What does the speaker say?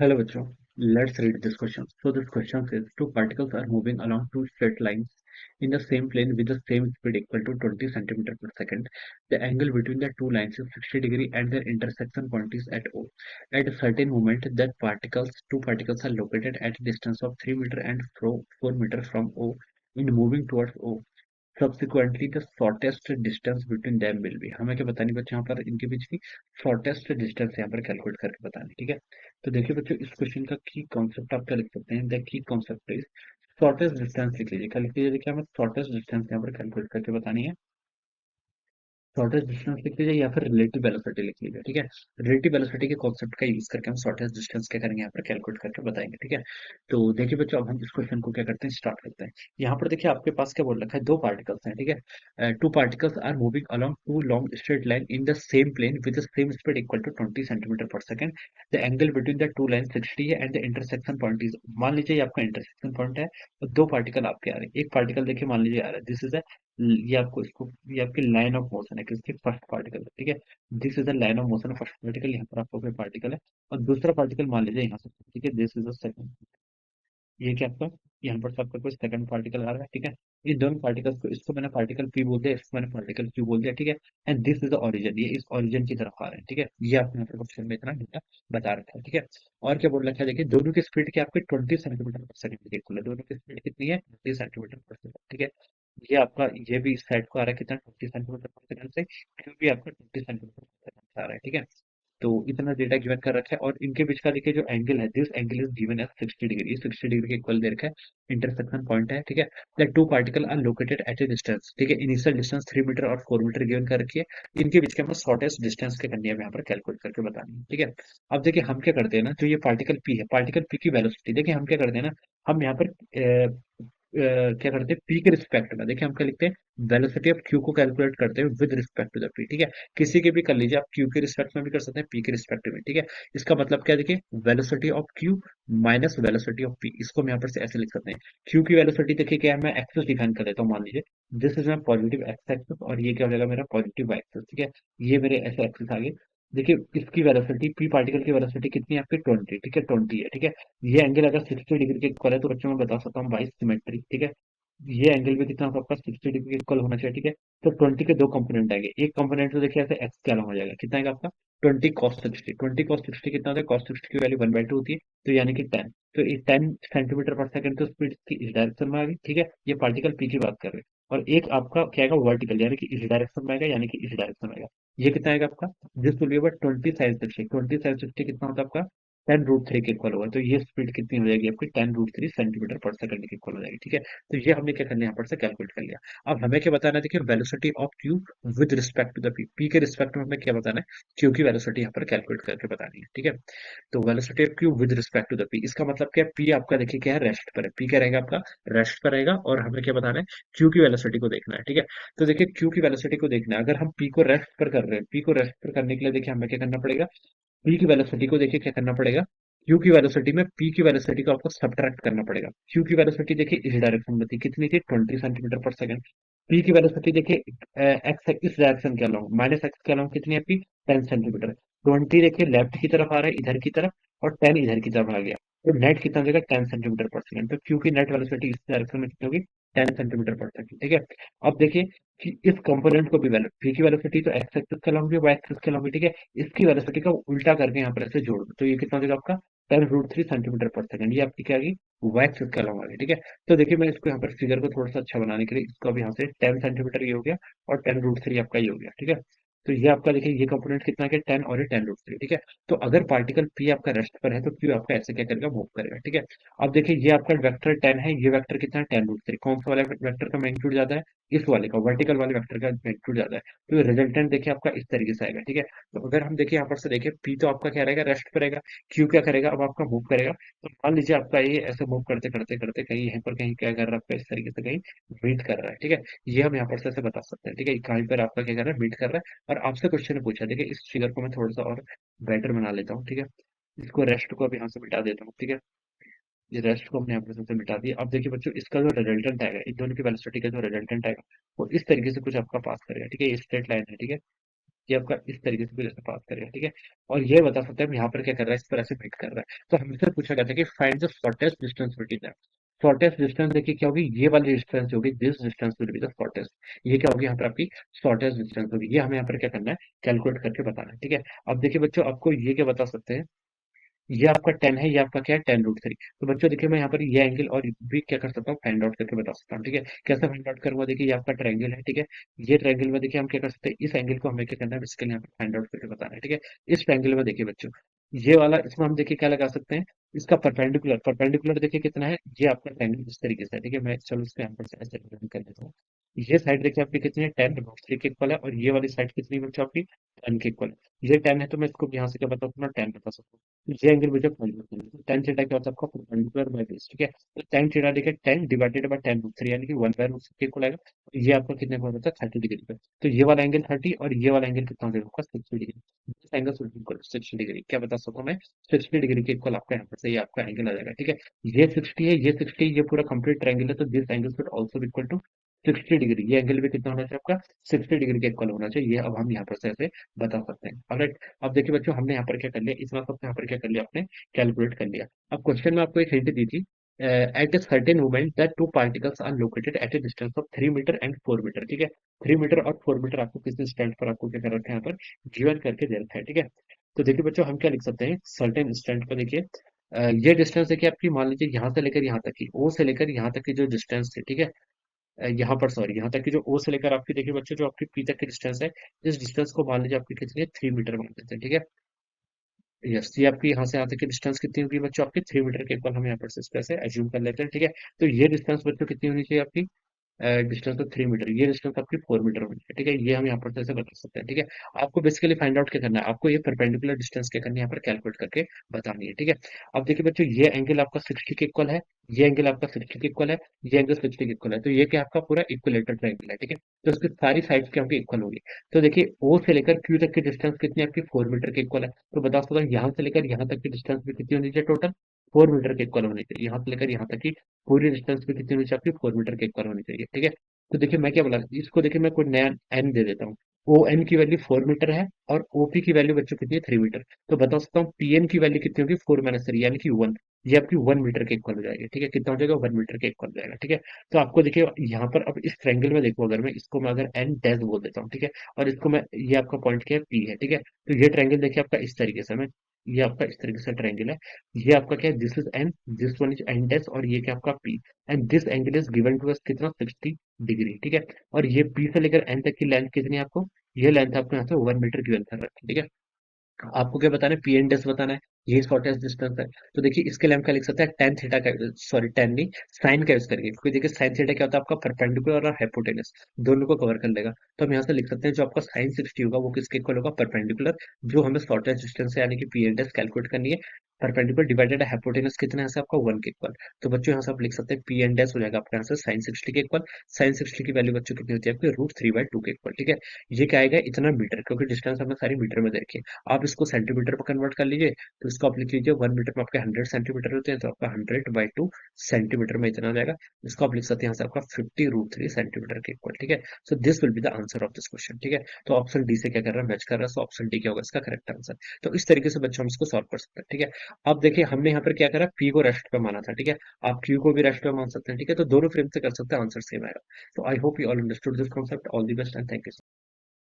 Hello, Vishnu. Let's read this question. So this question says two particles are moving along two straight lines in the same plane with the same speed equal to 20 centimeter per second. The angle between the two lines is 60 degree and their intersection point is at O. At a certain moment, two particles are located at a distance of 3 meter and 4 meter from O and moving towards O. Subsequently, the shortest distance between them will be। हमें क्या बतानी बच्चे यहाँ पर इनके बीच की shortest distance यहाँ पर कैलकुलेट करके बतानी। ठीक है, तो देखिए बच्चों इस क्वेश्चन का की कॉन्सेप्ट आप क्या लिख सकते हैं। The key concept is shortest distance लिख लीजिए। क्या लिख लीजिए? देखिए हमें शॉर्टेस्ट डिस्टेंस यहाँ पर कैलकुलेट करके बतानी है। शॉर्टेस्ट डिस्टेंस लिख लीजिए या फिर रिलेटिव वेलोसिटी लिख लीजिए। ठीक है, रिलेटिव वेलोसिटी के कॉन्सेप्ट का यूज करके हम शॉर्टेस्ट डिस्टेंस क्या करेंगे, यहाँ पर कैलकुलेट करके बताएंगे। ठीक है, तो देखिए बच्चों अब हम इस क्वेश्चन को क्या करते हैं, स्टार्ट करते हैं। यहाँ पर देखिए आपके पास क्या बोल रखा है, दो पार्टिकल्स हैं। ठीक है, two particles are moving along two long straight line in the same plane with the same speed equal to 20 centimetre per second. The angle between the two line 60 है and the intersection point is. मान लीजिए ये आपका intersection point है और दो particle आपके आ रहे हैं। एक पार्टिकल देखिए मान लीजिए आ रहा है, दिस इज ये आपको इसको ये आपकी लाइन ऑफ मोशन है किसकी, फर्स्ट पार्टिकल है। ठीक है, this is the line of motion of first particle. यहाँ पर आपको कोई पार्टिकल है और दूसरा पार्टिकल मान लीजिए यहाँ से। ठीक है, दिस इज द सेकंड। ये क्या आपका, यहाँ पर आपका कोई सेकंड पार्टिकल आ रहा है। ठीक है, इन दोनों पार्टिकल्स को, इसको मैंने पार्टिकल पी बोल दिया, इसको मैंने पार्टिकल क्यू बोल दिया। ठीक है, and this is the origin, ये इस ओरिजिन की तरफ आ रहे हैं। ठीक है, ये आपने यहाँ पर क्वेश्चन में इतना डेटा बता रखा है। ठीक है, और क्या बोल रखा है, देखिए दोनों की स्पीड क्या आपकी 20 सेंटीमीटर पर सेकंड की इक्वल है। दोनों की स्पीड कितनी है, 20 सेंटीमीटर पर सेकंड। ठीक है, ये आपका ये भी इस साइड को आ रहा है कितना, 20 सेंटीमीटर पर सेकंड से, क्यू भी आपका 20 सेंटीमीटर पर सेकंड से आ रहा है। ठीक है, तो इतना डेटा गिवन कर रखा है और इनके बीच का देखिए जो एंगल है, this angle is given as 60 degree. 60 degree के इक्वल दे रखा है, इंटरसेक्शन पॉइंट है। ठीक है, the two particle are located at a distance. ठीक है, इनिशियल डिस्टेंस 3 मीटर और 4 मीटर गिवन कर रखी है। इनके बीच के हमें शॉर्टेस्ट डिस्टेंस के करनी है यहाँ पर कैलकुलेट करके बतानी है। ठीक है, अब देखिए हम क्या करते हैं ना, जो ये पार्टिकल पी है, पार्टिकल पी की वेलोसिटी देखिए हम क्या करते हैं ना, हम यहाँ पर क्या करते हैं, पी के रिस्पेक्ट में देखिए हम क्या लिखते हैं, वेलोसिटी ऑफ क्यू को कैलकुलेट करते हैं with respect to the P. ठीक है, किसी के भी कर लीजिए आप, क्यू के रिस्पेक्ट में भी कर सकते हैं, पी के रिस्पेक्ट में। ठीक है, इसका मतलब क्या है, देखिए velocity of Q minus velocity of P, इसको हम यहाँ पर से ऐसे लिख सकते हैं। क्यू की वेलोसिटी देखिए क्या है, मैं एक्सेस डिफाइन कर देता हूँ। मान लीजिए this is my positive X axis और ये क्या हो जाएगा मेरा पॉजिटिव वाई एक्सेस। ठीक है, ये मेरे ऐसे एक्सेस आगे। देखिए इसकी वेलोसिटी, पी पार्टिकल की वेलोसिटी कितनी है आपकी, 20। ठीक है, 20 है। ठीक है, ये एंगल अगर 60 डिग्री के इक्वल है तो बच्चों मैं बता सकता हूँ बाई सिमेट्री। ठीक है, ये एंगल भी कितना होगा आपका, 60 डिग्री के इक्वल होना चाहिए। ठीक है, तो 20 के दो कंपोनेंट आएंगे, एक कंपोनेंट तो देखिए ऐसे एक्स के अलॉन्ग हो जाएगा, कितना आएगा आपका 20 कॉस 60। 20 कॉस 60 कितना होता है, कॉस 60 की वैल्यू 1/2 होती है, तो यानी कि 10। तो ये 10 सेंटीमीटर पर सेकंड तो स्पीड की इस डायरेक्शन में आ गई। ठीक है, ये पार्टिकल पी की बात कर रहे हैं। और एक आपका क्या आएगा, वर्टिकल, यानी कि इस डायरेक्शन में आएगा, यानी कि इस डायरेक्शन में आएगा। ये कितना आएगा आपका, this will be about 20 sine 60। 20 sine 60 कितना होता है आपका, 10√3 के इक्वल होगा। तो ये स्पीड कितनी हो जाएगी आपकी, 10√3 सेंटीमीटर पर सेकंड के इक्वल हो जाएगी। ठीक है, तो ये हमने क्या कर लिया, यहाँ पर से कैलकुलेट कर लिया। अब हमें क्या बताना है, देखिए velocity of Q with respect to the P. P के रिस्पेक्ट में हमें क्या बताना है, क्यू की वेलोसिटी यहाँ पर कैलकुलेट करके बतानी है। ठीक है, तो velocity of Q with respect to the P, इसका मतलब क्या है, पी आपका देखिए क्या है, रेस्ट पर है। पी क्या रहेगा आपका, रेस्ट पर रहेगा और हमें क्या बताना है, क्यू की वेलोसिटी को देखना है। ठीक है, तो देखिए क्यू की वेलोसिटी को देखना है, अगर हम पी को रेस्ट पर कर रहे हैं, पी को रेस्ट पर करने के लिए देखिए हमें क्या करना पड़ेगा, पी की वेलोसिटी को देखिए क्या करना पड़ेगा, क्यू की वेलोसिटी में पी की वेलोसिटी को आपको सब्ट्रैक्ट करना पड़ेगा। क्यू की वेलोसिटी देखिए इस डायरेक्शन में थी, कितनी थी, 20 सेंटीमीटर पर सेकंड। पी की वेलोसिटी देखिए एक्स इस डायरेक्शन के अलाउंग, माइनस एक्स के अलाउंग कितनी है आपकी, 10 सेंटीमीटर। 20 देखिए लेफ्ट की तरफ आ रहा है, इधर की तरफ, और 10 इधर की तरफ आ गया। तो नेट कितना देगा, 10 सेंटीमीटर पर सेकंड। तो क्यू की नेट वेलोसिटी इस डायरेक्शन में कितनी होगी, 10 सेंटीमीटर पर सेकंड। ठीक है, अब देखिए कि इस कंपोनेंट को भी वैल्यू, पी की वेलोसिटी तो एक्स एक्सिस के अलाउंग भी, वाई एक्सिस के अलाउंग भी। ठीक है, इसकी वेलोसिटी का उल्टा करके यहाँ पर ऐसे जोड़ दो, तो ये कितना हो जाएगा आपका, 10√3 सेंटीमीटर पर सेकंड। ये आपकी क्या आ गई, वाई एक्सिस के अलाउंग आ गई। ठीक है, तो देखिए मैं इसको यहाँ पर फिगर को थोड़ा सा अच्छा बनाने के लिए इसको अब यहाँ से 10 सेंटीमीटर ये हो गया और 10√3 आपका ये हो गया। ठीक है, तो ये आपका देखिए ये कंपोनेंट कितना है, 10 और ये 10√3। ठीक है, तो अगर पार्टिकल पी आपका रेस्ट पर है तो क्यू आपका ऐसे क्या करेगा, मूव करेगा। ठीक है, अब देखिए ये आपका वेक्टर 10 है, ये वेक्टर कितना है, 10√3। कौन सा वाला वेक्टर का मैग्नीट्यूड ज्यादा है, इस वाले का, वर्टिकल वाले वेक्टर का मैग्नीट्यूड ज्यादा है। तो रिजल्टेंट देखिए आपका इस तरीके से आएगा। ठीक है, तो अगर हम देखिए यहाँ पर से देखिए, पी तो आपका क्या रहेगा, रेस्ट पर रहेगा, क्यू क्या करेगा, अब आपका मूव करेगा। तो मान लीजिए आपका ये ऐसे मूव करते करते करते कहीं यहाँ पर कहीं क्या कर रहा है आपका, इस तरीके से कहीं मीट कर रहा है। ठीक है, ये हम यहाँ पर से ऐसे बता सकते हैं। ठीक है, कहीं पर आपका क्या कर रहा है, मीट कर रहा है। और आपसे क्वेश्चन ने पूछा, देखिए इस फिगर को मैं थोड़ा सा और बेटर बना लेता हूँ। ठीक है, इसको रेस्ट को अब यहाँ से मिटा देता हूँ। ठीक है, ये रेस्ट को हमने यहाँ पर सबसे मिटा दिया। अब देखिए बच्चों इसका जो रिजल्टेंट आएगा, इन दोनों की वेलोसिटी का जो रिजल्टेंट आएगा वो इस तरीके से कुछ आपका पास करेगा। ठीक है, ये स्ट्रेट लाइन है। ठीक है, ये आपका इस तरीके से भी जैसे पास करेगा, ठीक है। और ये बता सकते हैं हम यहाँ पर क्या कर रहा है, इस पर ऐसे मीट कर रहा है। तो हमसे पूछा गया था कि find the shortest distance between them. Shortest distance देखिए क्या होगी, ये वाली डिस्टेंस जो होगी, this distance will be the shortest. ये क्या होगी यहाँ पर आपकी शॉर्टेस्ट डिस्टेंस होगी, ये हमें यहाँ पर क्या करना है, कैलकुलेट करके बताना है, ठीक है। अब देखिए बच्चों, आपको ये क्या बता सकते हैं, ये आपका 10 है, ये आपका क्या है, 10√3। तो बच्चों देखिए मैं यहाँ पर ये एंगल और भी क्या कर सकता हूँ, फाइंड आउट करके बता सकता हूँ, ठीक है। कैसे फाइंड आउट करूंगा, देखिए ये आपका ट्रायंगल है, ठीक है। ये ट्रायंगल में देखिए हम क्या कर सकते हैं, इस एंगल को हमें क्या करना है, इसके लिए यहाँ पे फाइंड आउट करके बताना है, ठीक है। इस ट्रायंगल में देखिए बच्चों, ये वाला, इसमें हम देखिए क्या लगा सकते हैं, इसका परपेंडिकुलर, परपेंडिकुलर देखिए कितना है, ये आपका ट्रायंगल इस तरीके से है, ठीक है। मैं चलो इसको यहाँ पर से ऐसे represent कर देता हूँ। ये साइड देखिए आपकी कितनी है, 10√3 के इक्वल है, और ये वाली साइड कितनी है बच्चों आपकी, 10 के इक्वल है। ये 10 है तो मैं इसको यहाँ से क्या बता सकता हूँ, 10 बता सकता हूँ। ये एंगल मुझे फाइंड करना है, तो tan थीटा क्या होता है आपका, परपेंडिकुलर बाय बेस, ठीक है। तो tan थीटा देखिए 10 डिवाइडेड बाय 10√3 यानी कि 1/√3 के इक्वल आएगा। तो ये आपका कितने का होता है, 30 डिग्री का। तो ये वाला एंगल 30 और ये वाला एंगल कितना हो जाएगा आपका, 60 degree. This angle should be equal 60 degree, क्या बता सकता हूँ मैं, 60 डिग्री के इक्वल आपका यहाँ पर से ये आपका एंगल आ जाएगा, ठीक है। ये 60 है, ये 60, ये पूरा कंप्लीट ट्रायंगल है, तो this angle should also be equal to 60 degree. ये एंगल भी कितना होना चाहिए आपका, 60 डिग्री के इक्वल होना चाहिए। ये अब हम यहाँ पर से ऐसे बता सकते हैं, ऑलराइट। अब देखिए बच्चों, हमने यहाँ पर क्या कर लिया, इस मतलब यहाँ पर क्या कर लिया आपने, कैलकुलेट कर लिया। अब क्वेश्चन में आपको एक हिंट दी थी, at a certain moment that two particles are located at a distance of 3 metre and 4 metre, ठीक है। 3 मीटर और 4 मीटर आपको किसी स्टैंड पर आपको क्या कर रखा है, यहाँ पर गिवन करके दे रखा है, ठीक है। तो देखिए बच्चों, हम क्या लिख सकते हैं, सर्टेन स्टैंड पर देखिए, ये डिस्टेंस देखिए आपकी, मान लीजिए यहाँ से लेकर यहाँ तक की, ओ से लेकर यहाँ तक की जो डिस्टेंस थी, ठीक है। यहाँ पर सॉरी, यहाँ तक की जो ओ से लेकर आपकी देखिए बच्चों, जो आपकी पी तक की डिस्टेंस है, इस डिस्टेंस को मान लीजिए आपकी कितनी है, 3 मीटर मान लेते हैं, ठीक है। यस, ये आपकी यहाँ से यहाँ तक की डिस्टेंस कितनी होगी बच्चों, आपकी 3 मीटर के इक्वल हम यहाँ पर से इसको ऐसे एज्यूम कर लेते हैं, ठीक है। तो ये डिस्टेंस बच्चों कितनी होनी चाहिए आपकी, डिस्टेंस तो 3 मीटर, ये डिस्टेंस आपकी 4 मीटर होनी है, ठीक है। ये हम यहाँ पर से बता सकते हैं, ठीक है। आपको बेसिकली फाइंड आउट क्या करना है, आपको ये परपेंडिकुलर डिस्टेंस क्या करनी है, यहाँ पर कैलकुलेट करके बतानी है, ठीक है। अब देखिए बच्चों, ये एंगल आपका 60 के इक्वल है, ये एंगल आपका 60 के इक्वल है, ये एंगल 60 के इक्वल है, तो ये क्या आपका पूरा इक्विलेटरल ट्रायंगल है, ठीक है। तो इसकी सारी साइड्स क्या होंगी, इक्वल होगी। तो देखिए ओ से लेकर क्यू तक की डिस्टेंस कितनी है आपकी, 4 मीटर के इक्वल है। तो बता सकता हूँ यहाँ से लेकर यहाँ तक की डिस्टेंस भी कितनी होनी चाहिए, टोटल 4 मीटर के इक्वल होनी चाहिए। यहाँ से लेकर यहाँ तक की पूरी डिस्टेंस भी कितनी होनी चाहिए आपकी, 4 मीटर के इक्वल होनी चाहिए, ठीक है। तो देखिए मैं क्या बोला, इसको देखिए मैं कोई नया एन दे देता हूँ। ओ एन की वैल्यू 4 मीटर है, और ओपी की वैल्यू बच्चों कितनी है, 3 मीटर। तो बता सकता हूँ पी एन की वैल्यू कितनी होगी, 4 - 3 यानी कि 1। ये आपकी 1 मीटर के इक्वल हो जाएगी, ठीक है। कितना हो जाएगा, 1 मीटर के इक्वल हो जाएगा, ठीक है। तो आपको देखिए यहाँ पर, अब इस ट्रायंगल में देखो, अगर मैं इसको मैं अगर एन डैश बोल देता हूँ, ठीक है। और इसको मैं, ये आपका पॉइंट क्या है, पी है, ठीक है। तो ये ट्रायंगल देखिए आपका इस तरीके से, मैं, ये आपका इस तरीके से ट्रायंगल है। ये आपका क्या है, this is N, this one is N dash, और ये क्या आपका P. And this angle is given to us कितना, 60 डिग्री, ठीक है। और ये पी से लेकर एन तक की लेंथ कितनी है आपको, ये लेंथ आपको यहाँ से 1 मीटर की लेंथ कर रखी है, ठीक है। आपको क्या बताना है, पी एन डेस बताना है, ये शॉर्टेस्ट डिस्टेंस है। तो देखिए इसके लिए हम क्या लिख सकते हैं, टेन थीटा का, सॉरी टेन नहीं, साइन का यूज करेंगे, क्योंकि देखिए साइन थीटा क्या होता है आपका, परपेंडिकुलर और हाइपोटेनस दोनों को कवर कर लेगा। तो हम यहाँ से लिख सकते हैं, जो आपका साइन 60 होगा वो किसके इक्वल होगा, परपेंडिकुलर, जो हमें शॉर्टेस्ट डिस्टेंस है यानी कि पी एन डेस कैलकुलेट करनी है। परपेंडिकुलर डिवाइडेड हाइपोटेनस कितना है यहाँ से आपका, 1 के इक्वल। तो बच्चों यहाँ से आप लिख सकते हैं, पी एन डेस हो जाएगा आपका यहाँ से साइन 60 के इक्वल। साइन 60 की वैल्यू बच्चों कितनी होती है आपकी, √3/2 के इक्वल, ठीक है। ये क्या आएगा, इतना मीटर, क्योंकि डिस्टेंस हमने सारी मीटर में दे रखी है। आप इसको सेंटीमीटर में कन्वर्ट कर लीजिए, तो इसको आप लिख लीजिए, 1 मीटर में आपके 100 सेंटीमीटर होते हैं, तो आपका 100/2 सेंटीमीटर में इतना आ जाएगा। इसको आप लिख सकते हैं यहाँ से आपका 50√3 सेंटीमीटर के इक्वल, ठीक है। So this will be the answer of this question, ठीक है। तो ऑप्शन डी से क्या कर रहा है, मैच कर रहा है, सो ऑप्शन डी क्या होगा इसका करेक्ट आंसर। तो इस तरीके से बच्चों हम इसको सॉल्व कर सकते हैं, ठीक है। अब देखिए हमने यहाँ पर क्या करा, पी को रेस्ट पे माना था, ठीक है। आप क्यू को भी रेस्ट पे मान सकते हैं, ठीक है। तो दोनों फ्रेम से कर सकते हैं, आंसर सेम आएगा। तो I hope you all understood this concept, all the best and thank you.